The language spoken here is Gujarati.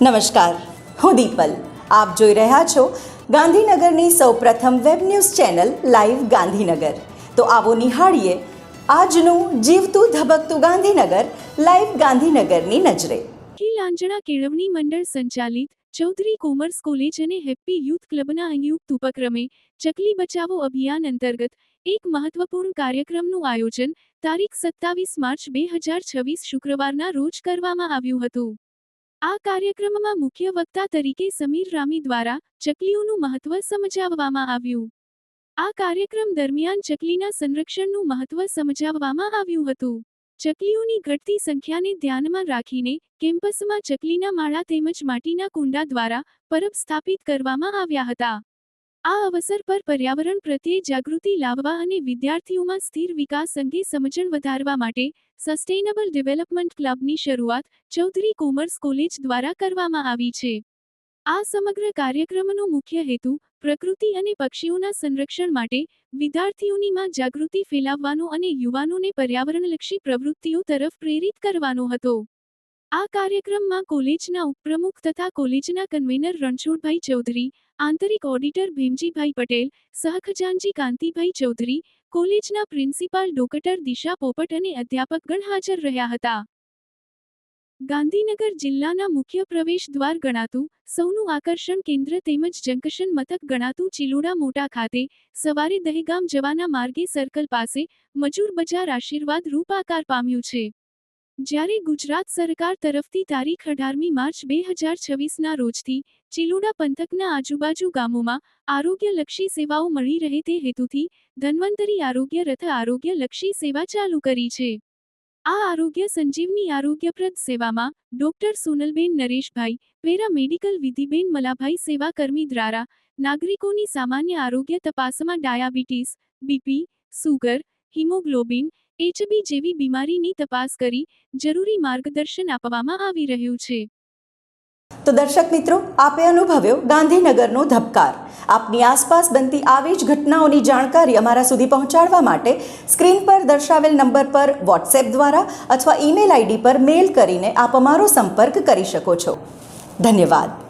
નમસ્કાર, હું દીપલ. આપ જોઈ રહ્યા છો ગાંધીનગરની સૌપ્રથમ web news channel live Gandhinagar. તો આવો નિહાળીએ આજનું જીવતું ધબકતું ગાંધીનગર લાઈવ ગાંધીનગરની નજરે. લાંજણા કેળવણી મંડળ સંચાલિત ચૌધરી કોમર્સ કોલેજ અને હેપ્પી યુથ ક્લબના સંયુક્ત ઉપક્રમે ચકલી બચાવો અભિયાન અંતર્ગત એક મહત્વપૂર્ણ કાર્યક્રમનું આયોજન તારીખ 27 માર્ચ 2026 શુક્રવારના રોજ કરવામાં આવ્યું હતું. આ કાર્યક્રમમાં મુખ્ય વક્તા તરીકે સમીર રામી દ્વારા ચકલીઓનું મહત્વ સમજાવવામાં આવ્યું. આ કાર્યક્રમ દરમિયાન ચકલીના સંરક્ષણનું મહત્વ સમજાવવામાં આવ્યું હતું. ચકલીઓની ઘટતી સંખ્યાને ધ્યાનમાં રાખીને કેમ્પસમાં ચકલીના માળા તેમજ માટીના કુંડા દ્વારા પરબ સ્થાપિત કરવામાં આવ્યા હતા. આ અવસર પર પર્યાવરણ પ્રત્યે જાગૃતિ લાવવા અને વિદ્યાર્થીઓમાં સ્થિર વિકાસ અંગે સમજણ વધારવા માટે સસ્ટેઇનેબલ ડેવલપમેન્ટ ક્લબની શરૂઆત ચૌધરી કોમર્સ કોલેજ દ્વારા કરવામાં આવી છે. આ સમગ્ર કાર્યક્રમનો મુખ્ય હેતુ પ્રકૃતિ અને પક્ષીઓના સંરક્ષણ માટે વિદ્યાર્થીઓનીમાં જાગૃતિ ફેલાવવાનો અને યુવાનોને પર્યાવરણલક્ષી પ્રવૃત્તિઓ તરફ પ્રેરિત કરવાનો હતો. આ કાર્યક્રમમાં કોલેજના ઉપપ્રમુખ તથા કોલેજના કન્વેનર રણછોડભાઈ ચૌધરી, આંતરિક ઓડિટર ભીમજીભાઈ પટેલ, સહખજાનજી કાંતિભાઈ ચૌધરી, કોલેજના પ્રિન્સિપાલ ડોક્ટર દિશા પોપટ અને અધ્યાપકગણ હાજર રહ્યા હતા. ગાંધીનગર જિલ્લાના મુખ્ય પ્રવેશ દ્વાર ગણાતું સૌનું આકર્ષણ કેન્દ્ર તેમજ જંકશન મથક ગણાતું ચિલોડા મોટા ખાતે સવારે દહેગામ જવાના માર્ગે સર્કલ પાસે મજૂર બજાર આશીર્વાદ રૂપ આકાર પામ્યું છે. જ્યારે ગુજરાત સરકાર તરફથી તારીખ 18મી માર્ચ 2026ના રોજથી ચિલોડા પંથકના આજુબાજુ ગામોમાં આરોગ્યલક્ષી સેવાઓ મળી રહે તે હેતુથી ધન્વંતરી આરોગ્ય રથ આરોગ્યલક્ષી સેવા ચાલુ કરી છે. આ આરોગ્ય સંજીવની આરોગ્યપ્રદ સેવામાં ડોક્ટર સોનલબેન નરેશભાઈ, પેરા મેડિકલ વિધિબેન મલાભાઈ સેવાકર્મી દ્વારા નાગરિકોની સામાન્ય આરોગ્ય તપાસમાં diabetes, BP, sugar, haemoglobin, HB જેવી બીમારીની તપાસ કરી જરૂરી માર્ગદર્શન આપવામાં આવી રહ્યું છે. તો દર્શક મિત્રો, આપે અનુભવ્યો ગાંધીનગરનો ધબકાર. આપની આસપાસ બનતી આવી જ ઘટનાઓની જાણકારી અમારા સુધી પહોંચાડવા માટે સ્ક્રીન પર દર્શાવેલ નંબર પર વોટ્સએપ દ્વારા અથવા ઈમેલ આઈડી પર મેલ કરીને આપ અમારો સંપર્ક કરી શકો છો. ધન્યવાદ.